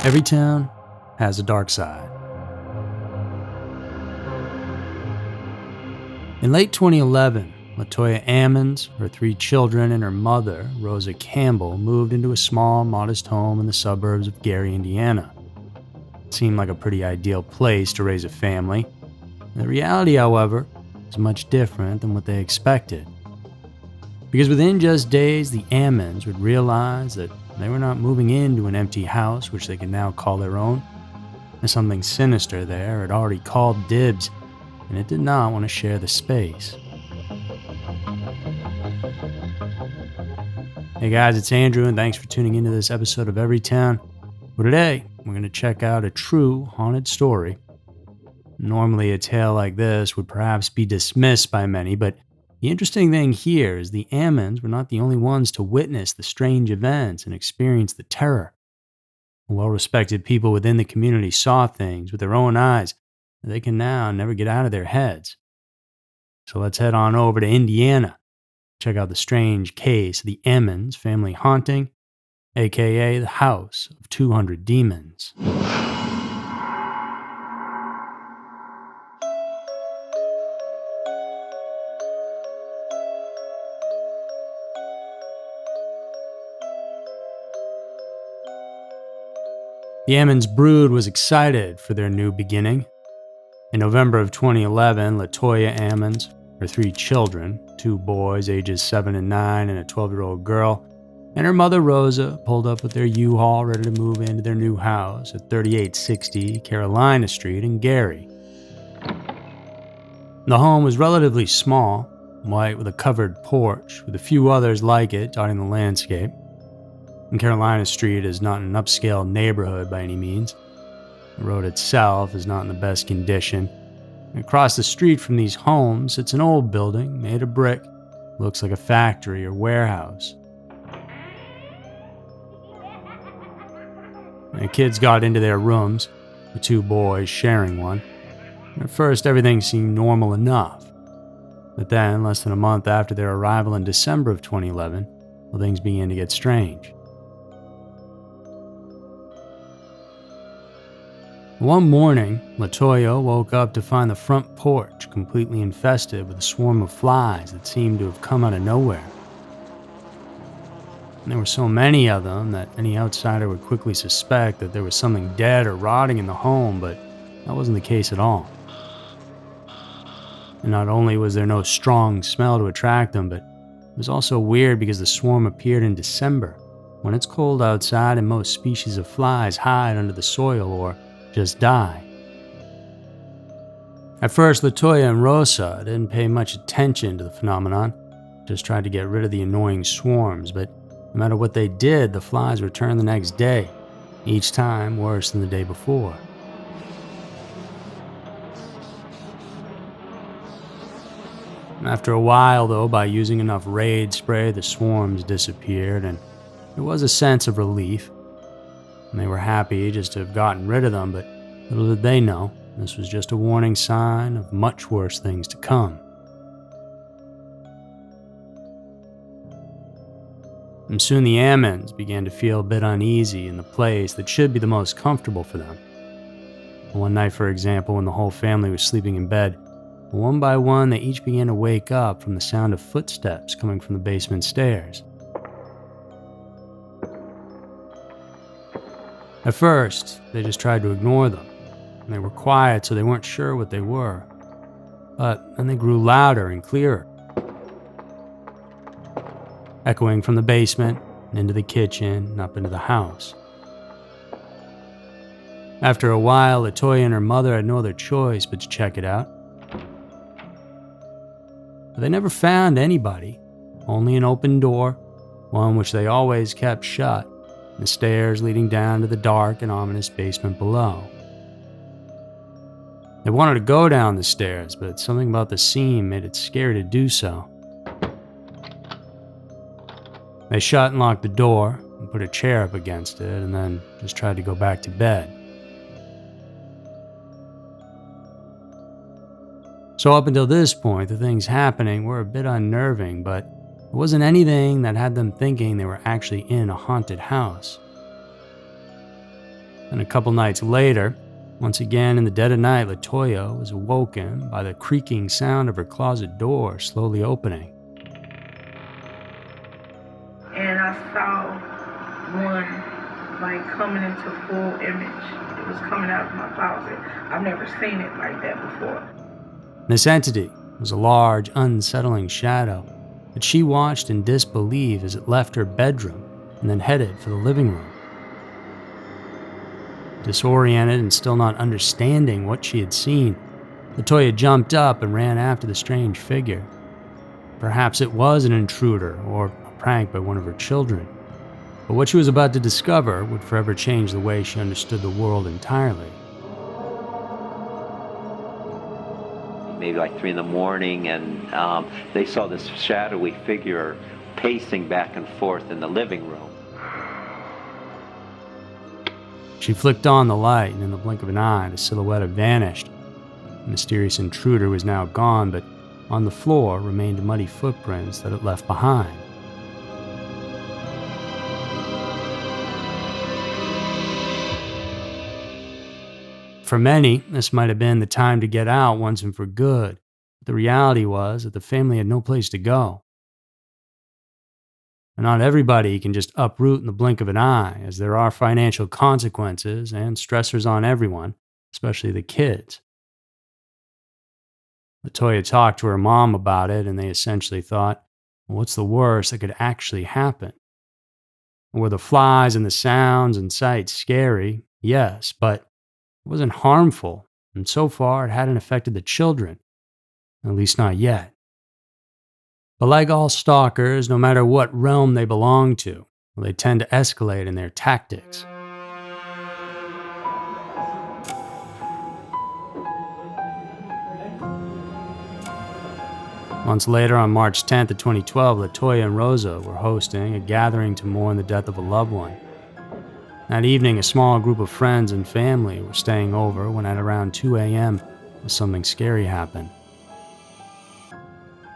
Every town has a dark side. In late 2011, Latoya Ammons, her 3 children, and her mother, Rosa Campbell, moved into a small, modest home in the suburbs of Gary, Indiana. It seemed like a pretty ideal place to raise a family. The reality, however, was much different than what they expected. Because within just days, the Ammons would realize that they were not moving into an empty house which they could now call their own. And something sinister there had already called dibs, and it did not want to share the space. Hey guys, it's Andrew, and thanks for tuning into this episode of Everytown. Well, today, we're going to check out a true haunted story. Normally, a tale like this would perhaps be dismissed by many, but the interesting thing here is the Ammons were not the only ones to witness the strange events and experience the terror. Well-respected people within the community saw things with their own eyes that they can now never get out of their heads. So let's head on over to Indiana, check out the strange case of the Ammons family haunting, aka the House of 200 Demons. The Ammons brood was excited for their new beginning. In November of 2011, Latoya Ammons, her 3 children, 2 boys ages 7 and 9 and a 12-year-old girl, and her mother Rosa pulled up with their U-Haul ready to move into their new house at 3860 Carolina Street in Gary. The home was relatively small, white with a covered porch, with a few others like it dotting the landscape. And Carolina Street is not an upscale neighborhood by any means. The road itself is not in the best condition. And across the street from these homes sits an old building made of brick. Looks like a factory or warehouse. The kids got into their rooms, the 2 boys sharing one. And at first everything seemed normal enough. But then, less than a month after their arrival in December of 2011, things began to get strange. One morning, Latoya woke up to find the front porch completely infested with a swarm of flies that seemed to have come out of nowhere. And there were so many of them that any outsider would quickly suspect that there was something dead or rotting in the home, but that wasn't the case at all. And not only was there no strong smell to attract them, but it was also weird because the swarm appeared in December, when it's cold outside and most species of flies hide under the soil or just die. At first, Latoya and Rosa didn't pay much attention to the phenomenon, just tried to get rid of the annoying swarms, but no matter what they did, the flies returned the next day, each time worse than the day before. After a while, though, by using enough Raid spray, the swarms disappeared, and there was a sense of relief. And they were happy just to have gotten rid of them, but little did they know, this was just a warning sign of much worse things to come. And soon the Ammons began to feel a bit uneasy in the place that should be the most comfortable for them. One night, for example, when the whole family was sleeping in bed, one by one they each began to wake up from the sound of footsteps coming from the basement stairs. At first, they just tried to ignore them, and they were quiet so they weren't sure what they were. But then they grew louder and clearer, echoing from the basement and into the kitchen and up into the house. After a while, Latoya and her mother had no other choice but to check it out. But they never found anybody, only an open door, one which they always kept shut, and the stairs leading down to the dark and ominous basement below. They wanted to go down the stairs, but something about the scene made it scary to do so. They shut and locked the door and put a chair up against it, and then just tried to go back to bed. So up until this point, the things happening were a bit unnerving, but it wasn't anything that had them thinking they were actually in a haunted house. And a couple nights later, once again in the dead of night, LaToya was awoken by the creaking sound of her closet door slowly opening. And I saw one like coming into full image. It was coming out of my closet. I've never seen it like that before. This entity was a large, unsettling shadow that she watched in disbelief as it left her bedroom and then headed for the living room. Disoriented and still not understanding what she had seen, LaToya jumped up and ran after the strange figure. Perhaps it was an intruder or a prank by one of her children. But what she was about to discover would forever change the way she understood the world entirely. Maybe like 3 in the morning, and they saw this shadowy figure pacing back and forth in the living room. She flicked on the light, and in the blink of an eye, the silhouette had vanished. The mysterious intruder was now gone, but on the floor remained muddy footprints that it left behind. For many, this might have been the time to get out once and for good. But the reality was that the family had no place to go. And not everybody can just uproot in the blink of an eye, as there are financial consequences and stressors on everyone, especially the kids. LaToya talked to her mom about it, and they essentially thought, well, what's the worst that could actually happen? Were the flies and the sounds and sights scary? Yes, but it wasn't harmful, and so far it hadn't affected the children, at least not yet. But like all stalkers, no matter what realm they belong to, they tend to escalate in their tactics. Months later, on March 10th of 2012, LaToya and Rosa were hosting a gathering to mourn the death of a loved one. That evening, a small group of friends and family were staying over when at around 2 a.m., something scary happened.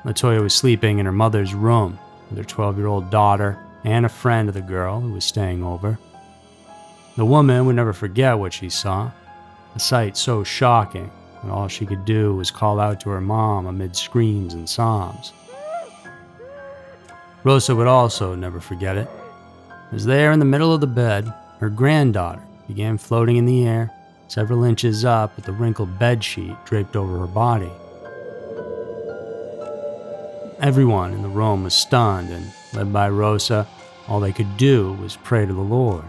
LaToya was sleeping in her mother's room with her 12-year-old daughter and a friend of the girl who was staying over. The woman would never forget what she saw, a sight so shocking that all she could do was call out to her mom amid screams and sobs. Rosa would also never forget it, as there in the middle of the bed, her granddaughter began floating in the air several inches up with the wrinkled bedsheet draped over her body. Everyone in the room was stunned, and led by Rosa, all they could do was pray to the Lord.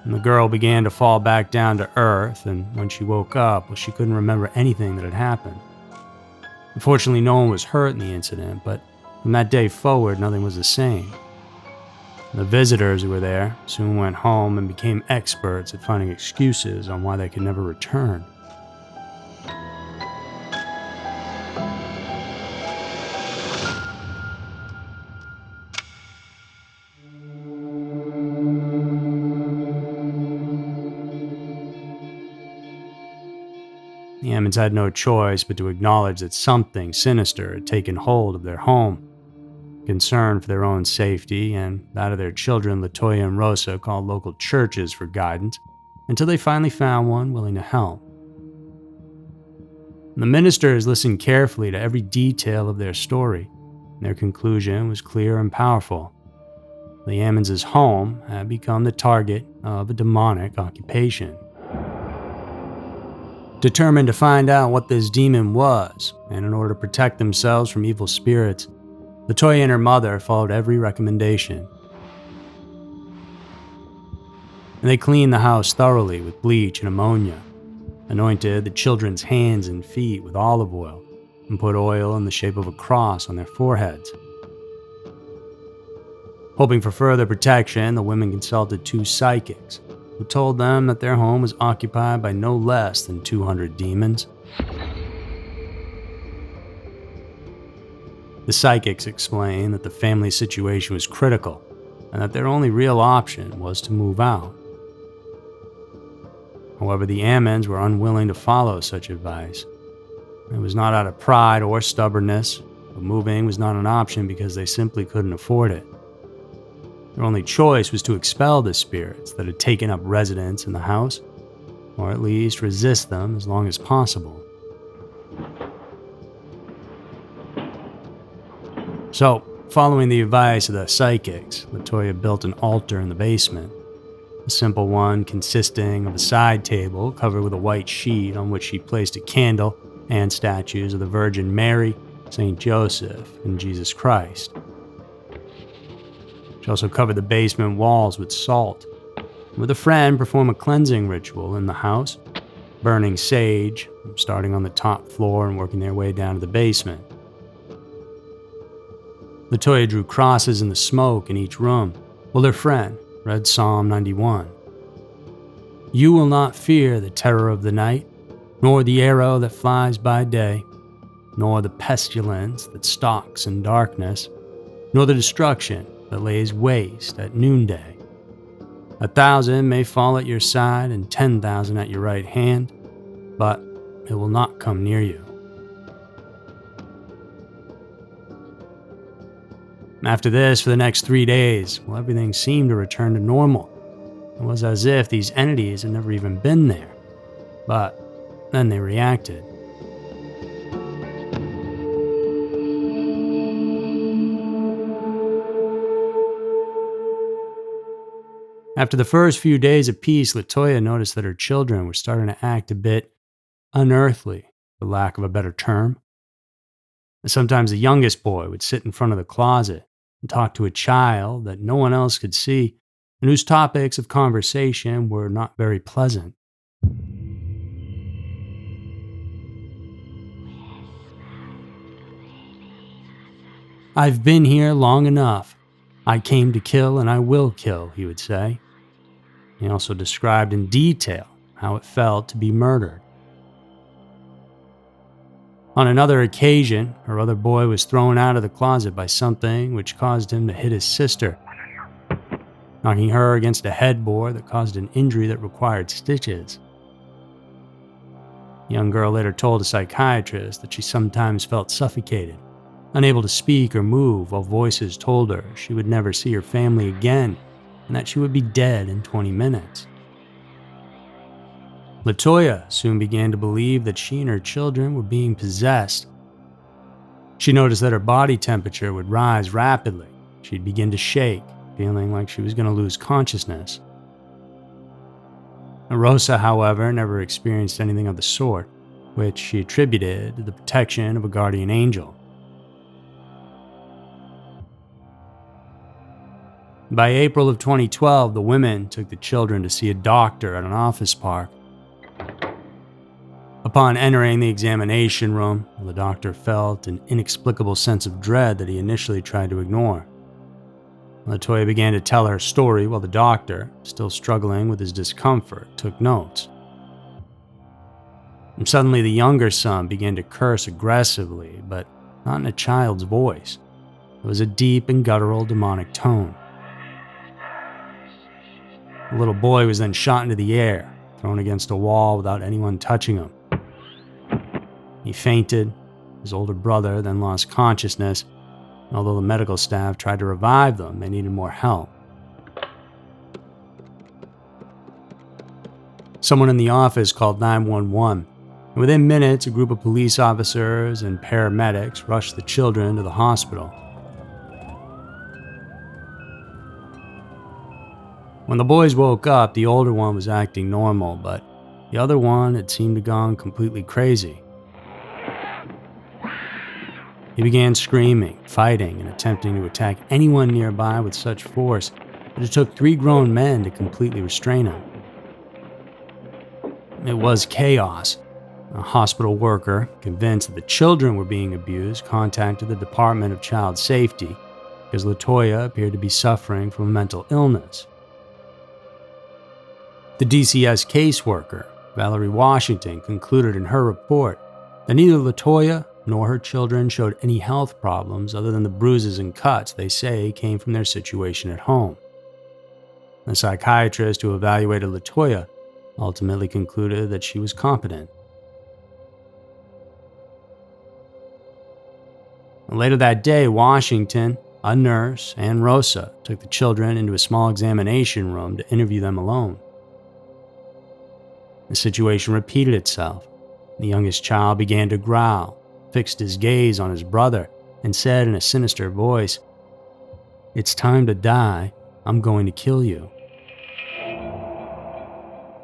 And the girl began to fall back down to earth, and when she woke up, well, she couldn't remember anything that had happened. Unfortunately, no one was hurt in the incident, but from that day forward, nothing was the same. The visitors who were there soon went home and became experts at finding excuses on why they could never return. The Ammons had no choice but to acknowledge that something sinister had taken hold of their home. Concerned for their own safety and that of their children, LaToya and Rosa called local churches for guidance until they finally found one willing to help. The ministers listened carefully to every detail of their story, and their conclusion was clear and powerful. The Ammons' home had become the target of a demonic occupation. Determined to find out what this demon was, and in order to protect themselves from evil spirits, LaToya and her mother followed every recommendation. And they cleaned the house thoroughly with bleach and ammonia, anointed the children's hands and feet with olive oil, and put oil in the shape of a cross on their foreheads. Hoping for further protection, the women consulted 2 psychics, who told them that their home was occupied by no less than 200 demons. The psychics explained that the family situation was critical and that their only real option was to move out. However, the Ammons were unwilling to follow such advice. It was not out of pride or stubbornness, but moving was not an option because they simply couldn't afford it. Their only choice was to expel the spirits that had taken up residence in the house, or at least resist them as long as possible. So, following the advice of the psychics, Latoya built an altar in the basement. A simple one consisting of a side table covered with a white sheet on which she placed a candle and statues of the Virgin Mary, Saint Joseph, and Jesus Christ. She also covered the basement walls with salt, and with a friend performed a cleansing ritual in the house, burning sage, starting on the top floor and working their way down to the basement. Latoya drew crosses in the smoke in each room, while their friend read Psalm 91. "You will not fear the terror of the night, nor the arrow that flies by day, nor the pestilence that stalks in darkness, nor the destruction that lays waste at noonday. 1,000 may fall at your side and 10,000 at your right hand, but it will not come near you." After this, for the next 3 days, everything seemed to return to normal. It was as if these entities had never even been there. But then they reacted. After the first few days of peace, Latoya noticed that her children were starting to act a bit unearthly, for lack of a better term. Sometimes the youngest boy would sit in front of the closet and talk to a child that no one else could see and whose topics of conversation were not very pleasant. "I've been here long enough. I came to kill and I will kill," he would say. He also described in detail how it felt to be murdered. On another occasion, her other boy was thrown out of the closet by something which caused him to hit his sister, knocking her against a headboard that caused an injury that required stitches. The young girl later told a psychiatrist that she sometimes felt suffocated, unable to speak or move, while voices told her she would never see her family again and that she would be dead in 20 minutes. Latoya soon began to believe that she and her children were being possessed. She noticed that her body temperature would rise rapidly. She'd begin to shake, feeling like she was going to lose consciousness. Rosa, however, never experienced anything of the sort, which she attributed to the protection of a guardian angel. By April of 2012, the women took the children to see a doctor at an office park. Upon entering the examination room, the doctor felt an inexplicable sense of dread that he initially tried to ignore. Latoya began to tell her story while the doctor, still struggling with his discomfort, took notes. And suddenly the younger son began to curse aggressively, but not in a child's voice. It was a deep and guttural demonic tone. The little boy was then shot into the air, thrown against a wall without anyone touching him. He fainted. His older brother then lost consciousness, and although the medical staff tried to revive them, they needed more help. Someone in the office called 911, and within minutes, a group of police officers and paramedics rushed the children to the hospital. When the boys woke up, the older one was acting normal, but the other one had seemed to gone completely crazy. He began screaming, fighting, and attempting to attack anyone nearby with such force that it took 3 grown men to completely restrain him. It was chaos. A hospital worker, convinced that the children were being abused, contacted the Department of Child Safety because Latoya appeared to be suffering from a mental illness. The DCS caseworker, Valerie Washington, concluded in her report that neither Latoya nor her children showed any health problems other than the bruises and cuts they say came from their situation at home. The psychiatrist who evaluated Latoya ultimately concluded that she was competent. Later that day, Washington A nurse and Rosa took the children into a small examination room to interview them alone. The situation repeated itself. The youngest child began to growl, fixed his gaze on his brother, and said in a sinister voice, "It's time to die. I'm going to kill you."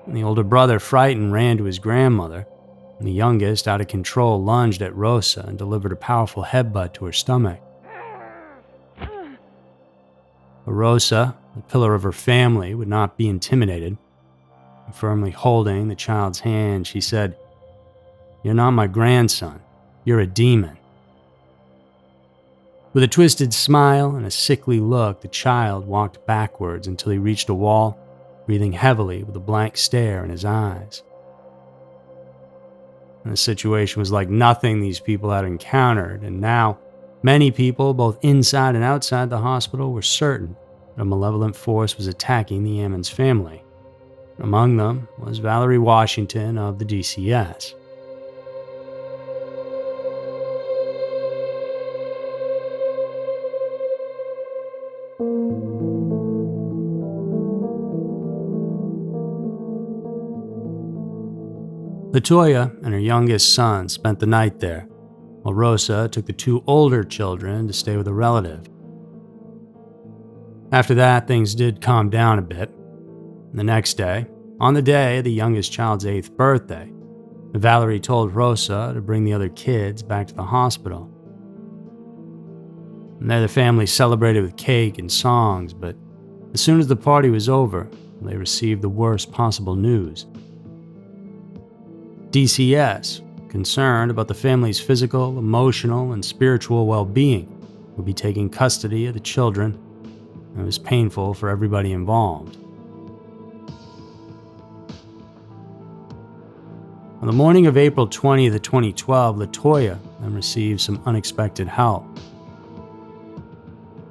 And the older brother, frightened, ran to his grandmother, and the youngest, out of control, lunged at Rosa and delivered a powerful headbutt to her stomach. But Rosa, the pillar of her family, would not be intimidated. Firmly holding the child's hand, she said, "You're not my grandson. You're a demon." With a twisted smile and a sickly look, the child walked backwards until he reached a wall, breathing heavily with a blank stare in his eyes. And the situation was like nothing these people had encountered, and now many people, both inside and outside the hospital, were certain that a malevolent force was attacking the Ammons family. Among them was Valerie Washington of the DCS. Latoya and her youngest son spent the night there, while Rosa took the two older children to stay with a relative. After that, things did calm down a bit. The next day, on the day of the youngest child's 8th birthday, Valerie told Rosa to bring the other kids back to the hospital. And there the family celebrated with cake and songs, but as soon as the party was over, they received the worst possible news. DCS, concerned about the family's physical, emotional, and spiritual well-being, would be taking custody of the children. It was painful for everybody involved. On the morning of April 20th, 2012, Latoya then received some unexpected help.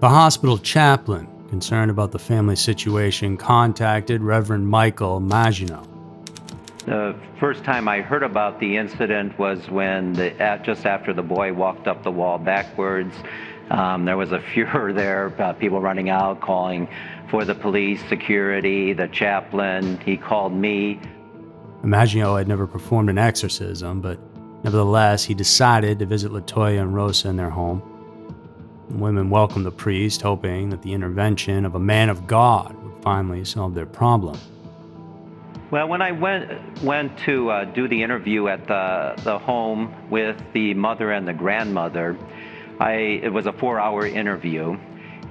The hospital chaplain, concerned about the family situation, contacted Reverend Michael Maginot. The first time I heard about the incident was when, just after the boy walked up the wall backwards. There was a furor there, people running out, calling for the police, security, the chaplain. He called me. Maginot had never performed an exorcism, but nevertheless, he decided to visit Latoya and Rosa in their home. The women welcomed the priest, hoping that the intervention of a man of God would finally solve their problem. Well, when I went to do the interview at the home with the mother and the grandmother, it was a 4-hour interview,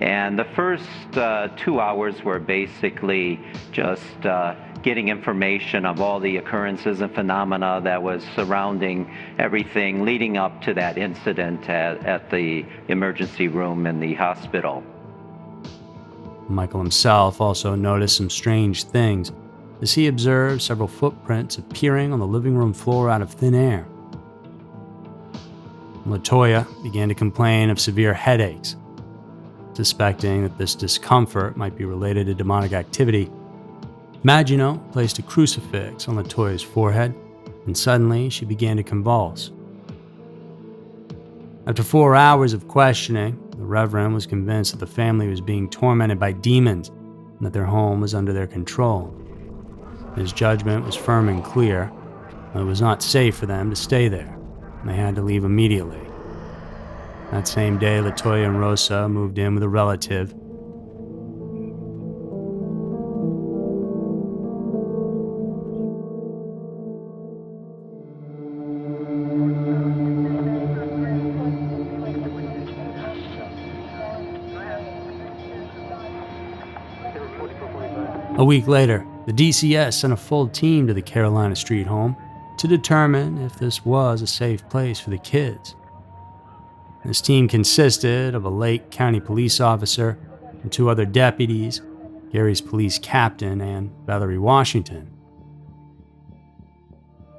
and the first 2 hours were basically just getting information of all the occurrences and phenomena that was surrounding everything leading up to that incident at the emergency room in the hospital. Michael himself also noticed some strange things, as he observed several footprints appearing on the living room floor out of thin air. Latoya began to complain of severe headaches. Suspecting that this discomfort might be related to demonic activity, Maginot placed a crucifix on Latoya's forehead, and suddenly she began to convulse. After 4 hours of questioning, the Reverend was convinced that the family was being tormented by demons and that their home was under their control. His judgment was firm and clear. It was not safe for them to stay there, and they had to leave immediately. That same day, Latoya and Rosa moved in with a relative. A week later, the DCS sent a full team to the Carolina Street home to determine if this was a safe place for the kids. This team consisted of a Lake County police officer and 2 other deputies, Gary's police captain, and Valerie Washington.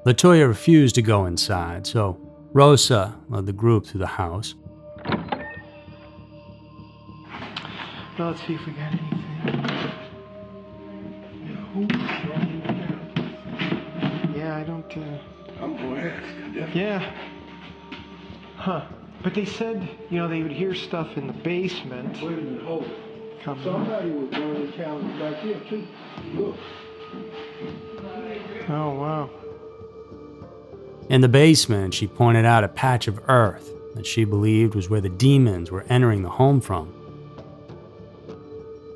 Latoya refused to go inside, so Rosa led the group through the house. Now let's see if we got anything. Yeah, I don't, I'm going to ask. yeah. Huh. But they said, they would hear stuff in the basement. Wait a minute, hold it. Somebody was burning candles back here too. Look. Oh, wow. In the basement, she pointed out a patch of earth that she believed was where the demons were entering the home from.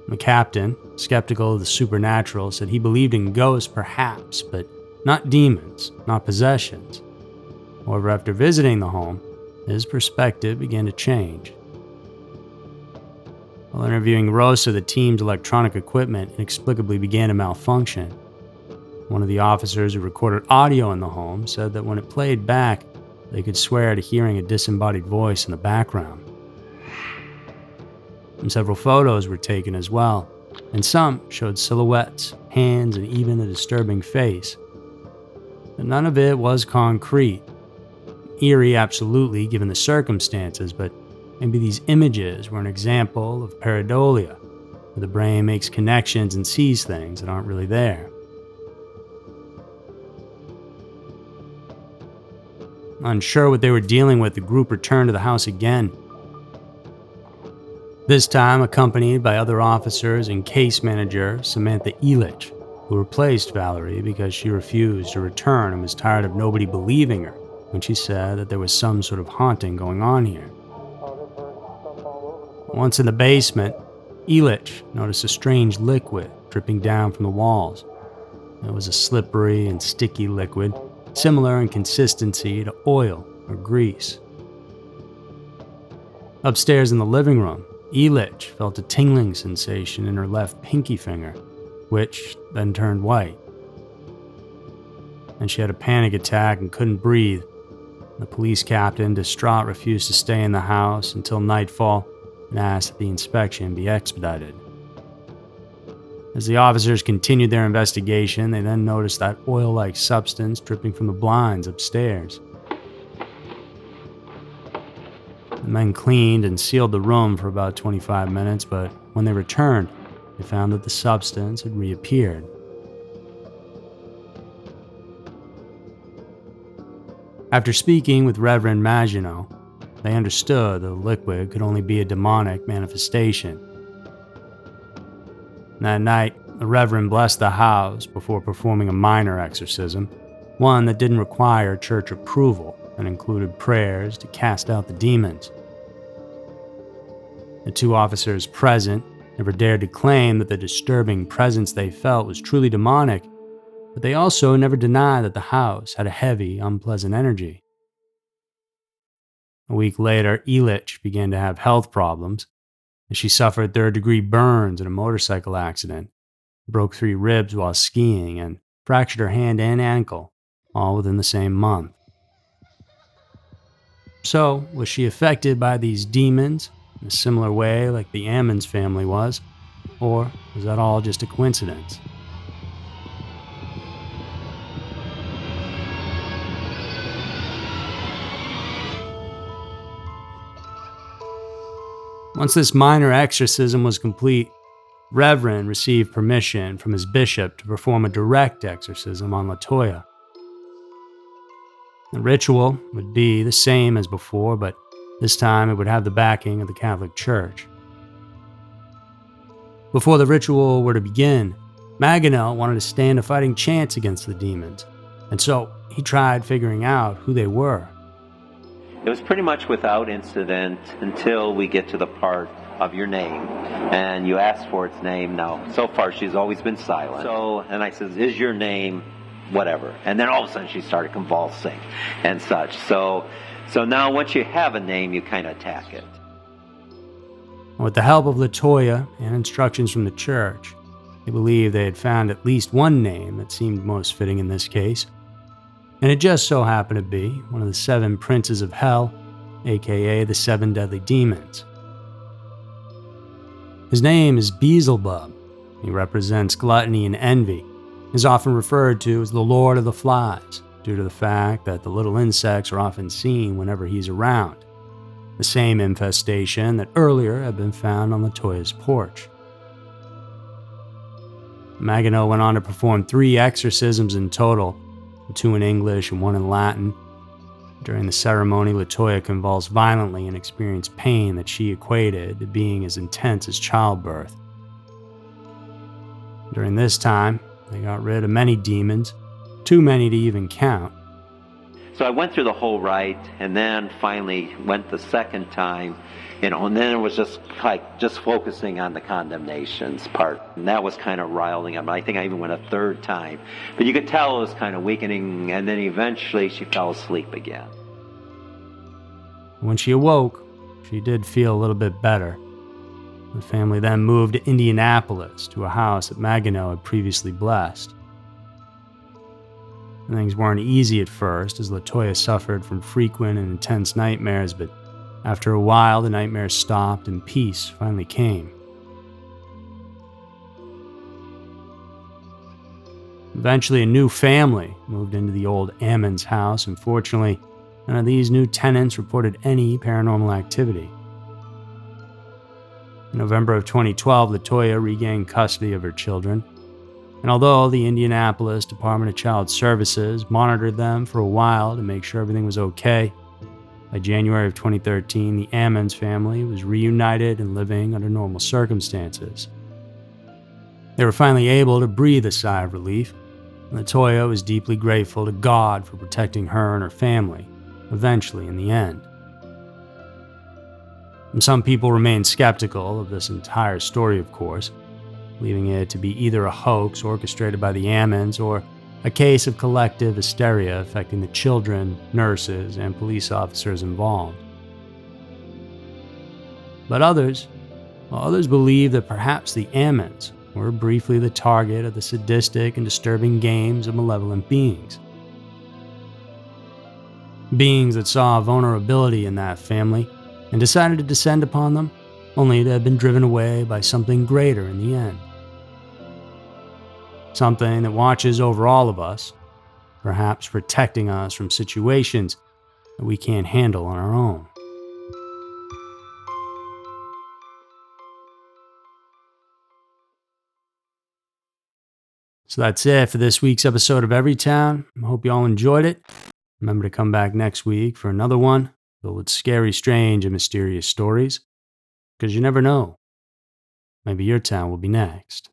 The captain, skeptical of the supernatural, said he believed in ghosts perhaps, but not demons, not possessions. However, after visiting the home, his perspective began to change. While interviewing Rosa, the team's electronic equipment inexplicably began to malfunction. One of the officers who recorded audio in the home said that when it played back, they could swear to hearing a disembodied voice in the background. And several photos were taken as well, and some showed silhouettes, hands, and even a disturbing face. But none of it was concrete. Eerie, absolutely, given the circumstances, but maybe these images were an example of pareidolia, where the brain makes connections and sees things that aren't really there. Unsure what they were dealing with, the group returned to the house again. This time accompanied by other officers and case manager Samantha Elich, who replaced Valerie because she refused to return and was tired of nobody believing her when she said that there was some sort of haunting going on here. Once in the basement, Elich noticed a strange liquid dripping down from the walls. It was a slippery and sticky liquid, similar in consistency to oil or grease. Upstairs in the living room, Elich felt a tingling sensation in her left pinky finger, which then turned white. And she had a panic attack and couldn't breathe. The police captain, distraught, refused to stay in the house until nightfall and asked that the inspection be expedited. As the officers continued their investigation, they then noticed that oil-like substance dripping from the blinds upstairs. The men cleaned and sealed the room for about 25 minutes, but when they returned, they found that the substance had reappeared. After speaking with Reverend Maginot, they understood that the liquid could only be a demonic manifestation. That night, the Reverend blessed the house before performing a minor exorcism, one that didn't require church approval and included prayers to cast out the demons. The two officers present never dared to claim that the disturbing presence they felt was truly demonic, but they also never denied that the house had a heavy, unpleasant energy. A week later, Elich began to have health problems, and she suffered third-degree burns in a motorcycle accident, broke 3 ribs while skiing, and fractured her hand and ankle, all within the same month. So, was she affected by these demons in a similar way like the Ammons family was, or was that all just a coincidence? Once this minor exorcism was complete, Reverend received permission from his bishop to perform a direct exorcism on LaToya. The ritual would be the same as before, but this time it would have the backing of the Catholic Church. Before the ritual were to begin, Maginot wanted to stand a fighting chance against the demons, and so he tried figuring out who they were. It was pretty much without incident until we get to the part of your name, and you asked for its name. Now, so far she's always been silent. And I said, is your name whatever? And then all of a sudden she started convulsing and such. So now once you have a name, you kind of attack it. With the help of LaToya and instructions from the church, they believed they had found at least one name that seemed most fitting in this case. And it just so happened to be one of the 7 princes of hell, aka the 7 deadly demons. His name is Beelzebub. He represents gluttony and envy. He is often referred to as the Lord of the Flies, due to the fact that the little insects are often seen whenever he's around. The same infestation that earlier had been found on LaToya's porch. Maginot went on to perform 3 exorcisms in total, 2 in English and 1 in Latin. During the ceremony, LaToya convulsed violently and experienced pain that she equated to being as intense as childbirth. During this time, they got rid of many demons, too many to even count. So I went through the whole rite, and then finally went the second time, and then it was just focusing on the condemnations part, and that was kind of riling them. I think I even went a third time, but you could tell it was kind of weakening, and then eventually she fell asleep again. When she awoke, she did feel a little bit better. The family then moved to Indianapolis to a house that Magano had previously blessed. Things weren't easy at first, as LaToya suffered from frequent and intense nightmares, but after a while the nightmares stopped and peace finally came. Eventually, a new family moved into the old Ammons house, and fortunately, none of these new tenants reported any paranormal activity. In November of 2012, LaToya regained custody of her children, and although the Indianapolis Department of Child Services monitored them for a while to make sure everything was okay, by January of 2013, the Ammons family was reunited and living under normal circumstances. They were finally able to breathe a sigh of relief, and LaToya was deeply grateful to God for protecting her and her family, eventually in the end. And some people remain skeptical of this entire story, of course, believing it to be either a hoax orchestrated by the Ammons or a case of collective hysteria affecting the children, nurses, and police officers involved. But others believe that perhaps the Ammons were briefly the target of the sadistic and disturbing games of malevolent beings. Beings that saw vulnerability in that family and decided to descend upon them, only to have been driven away by something greater in the end. Something that watches over all of us, perhaps protecting us from situations that we can't handle on our own. So that's it for this week's episode of Everytown. I hope you all enjoyed it. Remember to come back next week for another one filled with scary, strange, and mysterious stories, because you never know. Maybe your town will be next.